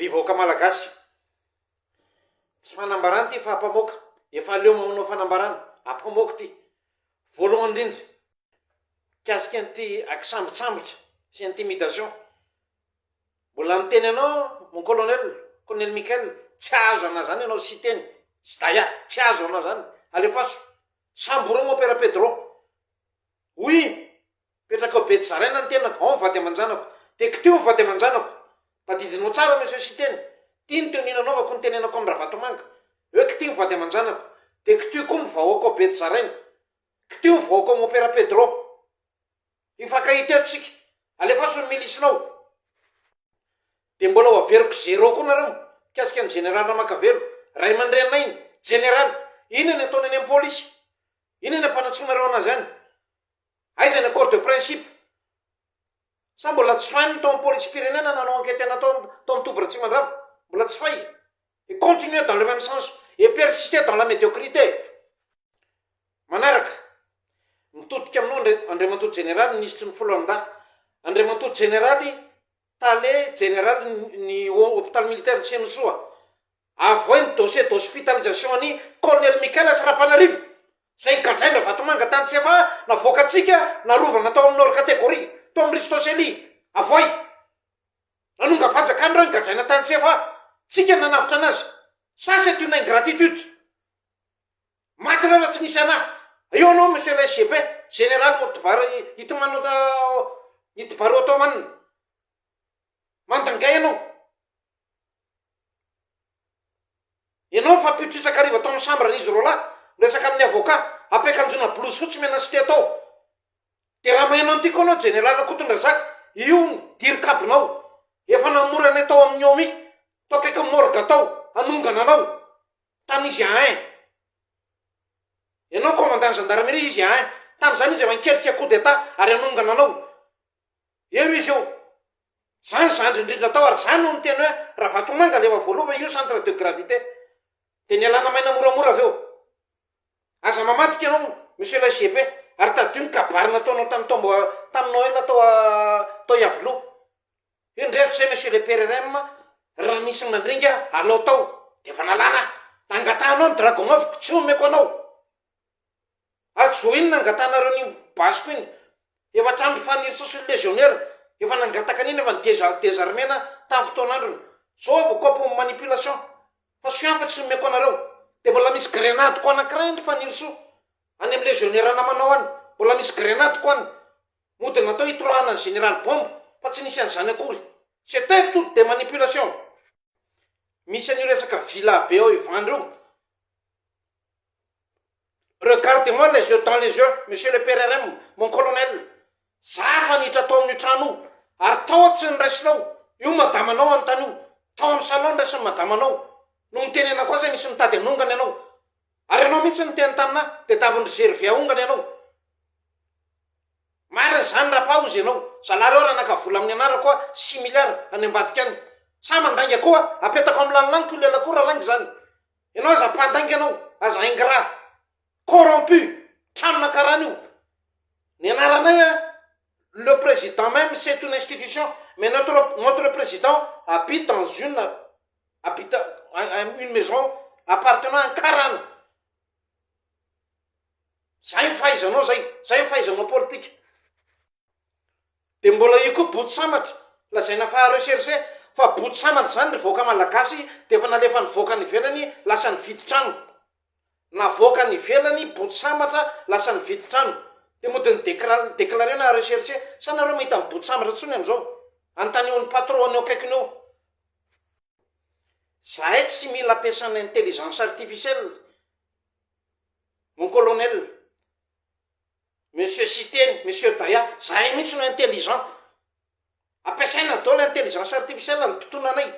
Vivoaka malagasy tsy fanambarana ty fa ampamoaka efa leo manao fanambarana ampamoaka ty voalohany indrindra kasika an'ity akisambotsambotra sy intimidation mbola miteny anao mon colonel Mikael tsy azo ana zany anao sy teny sy daya tsy azo anao zany alefaso sambourou mon père Pedro oui petraka ao Betsaraina ny tena ao mivady aman-janako tekitio mivady aman-janako tadidinao tsara monsieur sy teny tia ny tenina anaovako ny tenenako amin'ny Ravatomanga eo kitio mivady aman-janako de kitio koa mivahoaka ao Betsaraina kitio mivahoaka ao mon père Pedro ifankahita eto tsika alefaso ny milisinao de mbola ho averiko zéro koa nareo kasika ny général Makavelo ray aman-dreninainy général ina ny ataony any amin'ny polisy ina ny ampanatsonareo anazy any aiza ny accord de principe sa mbola tsy fainy tao amin'ny polisy pirenena nanao anketena tao amin'ny Tobra Tsimandrava mbola tsy fay et continuer dans le même sens et persister dans la médiocrité manaraka mitodika aminao andriamantoto général ministre ny Folonda andriamantoto généraly tale général ny hôpital militaire de Senosoa avoy ny dossier d'hospitalisation any colonel Mikael Asrapanarivo zay gadraina Vatomanga tany tsy efa navoaka atsika narovana tao amin'ny nord catégorie tao amin'ny Ristosely avoy nanonga-panjakany reo ny gadraina tany tsy efa tsika nanavitra anazy ça c'est une ingratitude maty reo raha tsy nisy anahy eo anao monsieur le SGP général itibaro atao manina mandangay ianao fampitrisaka ariva atao amin'ny chambre n'izy roa lahy resaka amin'ny avocat ampiakanjona blouse fotsy menasy ty atao de raha mainao an'ity koa anao général Akotondrazaka io dirikabinao efa namorana atao amin'ny omi tao akaiky morgue atao anongana anao tamin'izy ain ianao commandant gendarmerie izy ain tam'izany izy efa niketrika coup d'état ary anongana anao eo izy eo zany zandry indrindra tao ary zany no niteny hoe raha Vatomanga lefa voalova io centre de gravité de ny alana maina moramora aveo aza mamatika anao monsieur le SGP ary tadio ny kabarina ataonao taminao ela tao iavilo indreto zay monsieur le PRRM raha misy mandringa alao tao de fa nalana nangatanao ny dragon aviko tsy omeko anao ary zo iny nangatanareo ny basiko iny efa trano fanirisa sy légionnaire efa nangataka an'iny efa ny désarmena tamin'ny fotoan'androny zao avoko manipulation fa soafa tsy omeko anareo de mbola misy grenade ko anankiray ny faniriso any amin'ny légionnaire namanao any mbola misy grenade ko any mody natao hitrohana ny général bombe fa tsy nisy an'izany akory c'était toute des manipulations misy an'io resaka vila be ao ivandreo regardez-moi les yeux dans les yeux monsieur le PRRM mon colonel za fanitra tao amin'ny trano ary tao tsy ny raisinao io madamanao anontany io tao amin'ny salon raisiny madamanao no mitenena koa zay misy mitady anongany ianao ary ianao mihitsy niteny taminahy de taviny reserve aongany ianao mariny zany rapaozy ianao zalahy reo raha nakavola amin'ny anara koa 6 milliards any ambadika any sa mandanga koa apetako amin'ny lalilanyko lela koa raha langy zany ianao aza mpandanga ianao aza ingrat corrompu tranona karany io ny anaranay le président même c'est une institution mais notre président habite dans une maison appartenant à Karana zay mifahaizanao zay mifahaizanao politique de mbola io koa boty samatra lazaina fa recherche fa boty samatra zany nivoaka malagasy de efa nalefa nivoaka ny ivelany lasa nividy trano navoaka ny ivelany boty samatra lasa nividy trano de mody ny déclaré na recherche sanareo mahita ny boty samatra tsony am'izao antanion'ny patron eo akaikiny eo zahay tsy mila ampiasana intelligence artificielle mon colonel monsieur Siteny monsieur Daya zahay mihitsy no intelligent ampiasaina dao la intelligence artificielle ny tontona anay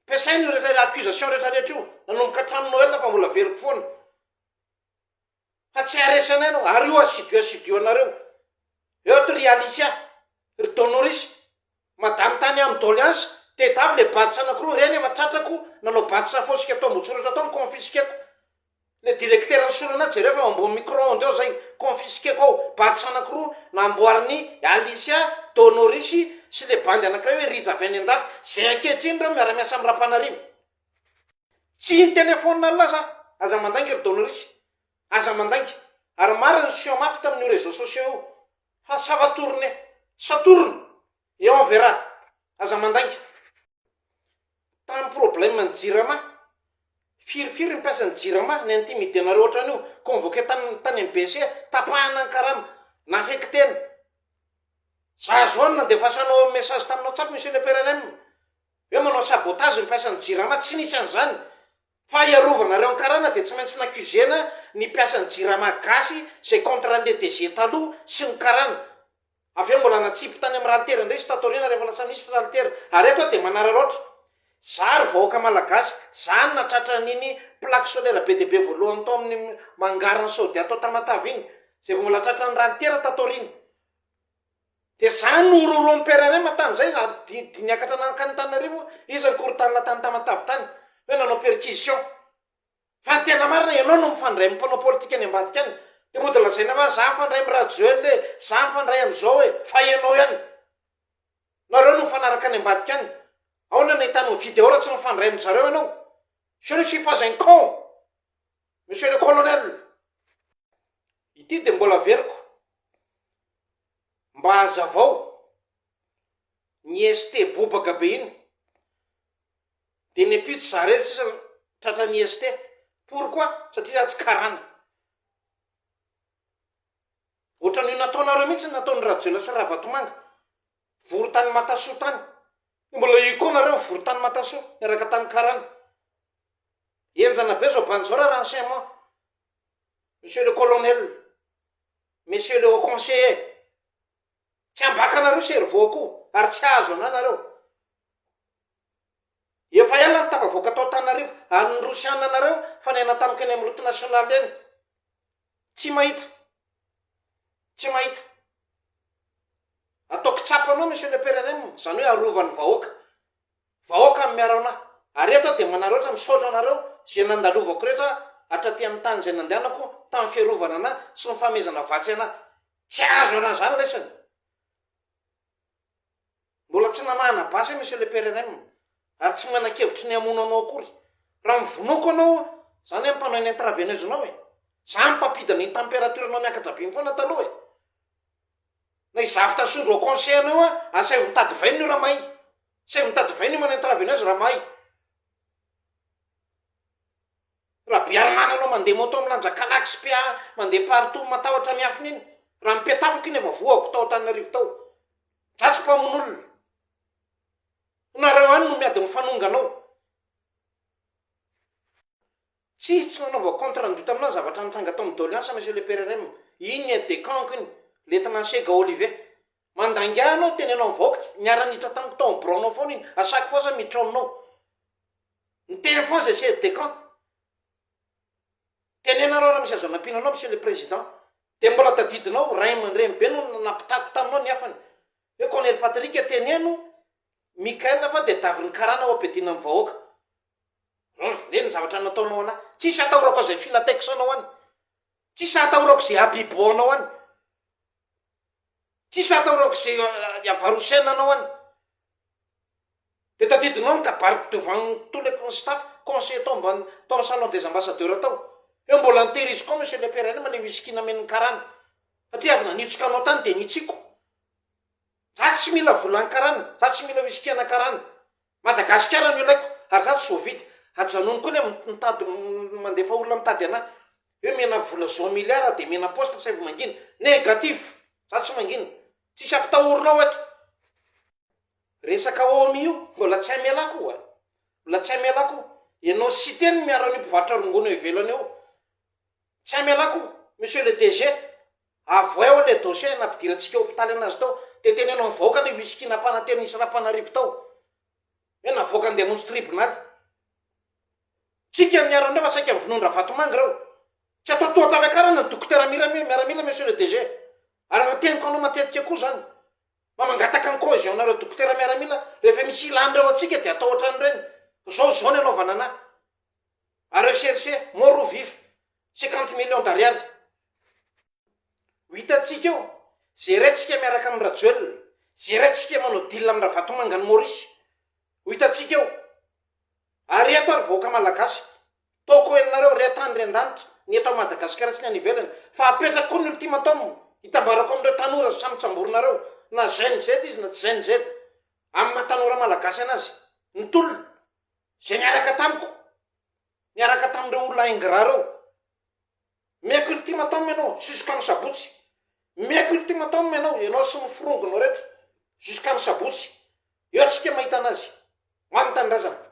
ampiasaina rehetra accusation rehetrarehetra io nanomboka trano Noël fa mbola veriko foana fa tsy aresana ianao ary io asidio anareo eo to Alicia Donoris madame tany amin'ny doléance de davy le badisa anankiroa reny efa tratrako nanao badisa fosika atao motsoratra atao confisqueko le directeur ny solona jereo fa ambony micro-ondes eo zay confisqueko ao badisa anankiroa namboariny Alicia Donoris sy le bandy anankiray hoe rijavy any an-dafy zay ankehitriny reo miara-miasa amin'ny Rapanarivo. Tsy ny telefônina laza aza mandangy ry Donorisy, aza mandangy ary mariny sio mafy tamin'io réseaux sociaux io fa savatorony satorony eo en verra aza mandangy. Tamin'ny problème ny jirama firifiry mpiasa ny jirama ny intimité nareo ohatran'io convoqué tany MBC tapahana ny karama nafektena za zona de pasanao message taminao tsapy monsieur le PRNM hoe manao sabotage mpiasa ny jirama tsy nisy an'izany fa iarovana reo ny karana de tsy maintsy nakuzena ny mpiasa ny jirama gasy zay contrat le DG taloha sy ny karana avy eo mbola natsipy tany amin'ny ralitera ndray sy tatorina rehefa lasa nisy ralitera ary eto de manararoatra zary vahoaka malagasy zany natratra niny plaque solaire be de be voalohany tao amin'ny mangarany saody atao tamatavy iny zay mbola tratra ny ralitera tatorina de zany nororoan'ny PRNM tamin'izay diniakatra nankany Tananarivo izy ny korotany latany tamatavy tany hoe nanao perquisition fa ny tena marina ianao no mifandray amin'ny mpanao politika any ambadika any de moa de lazaina fa za mifandray amin'ny radio le za mifandray amin'izao hoe fa ianao ihany nareo no mifanaraka any ambadika any aona nahitany ny vidéo raha tsy mifandray amin'zareo ianao je ne suis pas un con monsieur le colonel. Ity de mbola veriko mba hazavao ny ST bobaka be iny de nepito zareo sisa tratra ny ST pourquoi satria tsy karana ohatran'io nataonareo mihitsy nataon'ny Radjoela sy Ravatomanga vorotany Matasoa tany mbola io koa nareo vorotany Matasoa miaraka tany karana enjana be zao banjao raha renseignement monsieur le colonel monsieur le haut conseiller tsy ambaka nareo servoko ary tsy azo ana nareo efa ela ny tavavoaka tao Tananarivo ary nyrosiana nareo fa nena tamiko eny amin'ny route nationale eny tsy mahita ataoko tsapanao monsieur le PRNM zany hoe arovany vahoaka amin'ny miarao ana ary eto de manareo oatra misaotra anareo zay nandalovako rehetra atraty amin'ny tany zay nandehanako tamin'ny fiarovana ana sy ny famezana vatsy ana tsy azo ana zany lesany mbola tsy namahana basy monsieur le PRNM ary tsy manan-kevitry ny amono anao akory raha mivonoko anao zany hoe mpanao ny intraveneuse anao e za mipampidana ny température anao miakatra be foana taloha e na izavitra sondro au conseil anao a asay mitady vainy io raha mahay say mitady vainy io manao intraveneuse raha mahay raha biarimana anao mandeha moto milanja kalaksy pia mandeha partout matahotra miafina iny raha mipetafako iny efa voako tao Tananarivo tao dratsy mpamon'olona nareo any no miady mifanonga anao tsy nanaova contre rendu taminao zavatra nitranga tao amin'ny doléance monsieur le PRNM iny ny décanque iny lieutenant Sega Olivier mandangia anao tenenao mivaoka niara-nitra tamiko tao ambronao foana iny à chaque fois za miditra aminao ny teny foana zay c'est décan tenenareo raha misy azo anampinanao monsieur le président de mbola tadidinao ray aman-dreny be no napitako taminao ny afany hoe Colonel Patrick teneno Mikael fa de daviny karana ao ampedina amin'ny vahoaka neny zavatra nataonao ana tsisy atahorako zay filateksanao any tsisy atahorako zay abiboanao any tsisy atahorako zay avarosenanao any de tadidinao ny kabariko devant tous les staff conseiller tao ambany tao amin'ny salon des ambassadeurs tao eo mbola nitehiriziko ao monsieur le PRNM le wisikina men'ny karana satria avy nanitsoka anao tany de nitsiko za tsy mila volany karana za tsy mila wisikina karana Madagasikara no ilaiko ary za tsy sovidy ajanony koa le mitady mandefa olona mitady ana hoe mena vola 100 milliards de mena poste say vao mangina négatif za tsy mangina tsisy ampitahorinao eto resaka omi io mbola tsy amelako mbola tsy amelako ianao sy teny miara ny mpivarotra rongona ivelany eo tsy amelako monsieur le DG avoeo le dossier nampidirantsika hôpitaly anazy tao de tenenao mivaoka le wisikina mpanateny nisy Rapanarivo tao hoe navoaka andeha montsy tribunaly tsika niarandreo fa saika mivinondra Vatomanga reo tsy atao toa tavakarana ny dokotera miaramila monsieur le DG ary fa teniko anao matetika koa zany mba mangataka ny caution nareo dokotera miaramila rehefa misy ilan'ireo atsika de atao ohatran'ireny zao ny anaovana ana ary recherche mort ou vif 50 millions d'ariary ho hitatsika eo zay raintsika miaraka amin'ny Radjoel zerayntsika manao dila amin'ny Ravatomanga ny Maorisy ho hitantsika eo ary eto ary vahoaka malagasy toko enareo re-tany re-danitra ny eto Madagasikara sy ny any ivelany fa apetraka koa ny ultimatum hitambarako amin'ireo tanora samy tsamborinareo na zainy zedy izy na tsy zainy zedy amin'ny mahatanora malagasy anazy ny tolona zay niaraka tamiko niaraka tamin'ireo olona ingrat reo meko ultimatum ianao jusqu'à amin'ny sabotsy meko ultimatum ianao sy miforongonao rehetra jusqu'à amin'ny sabotsy eo tsika mahita anazy manontany razana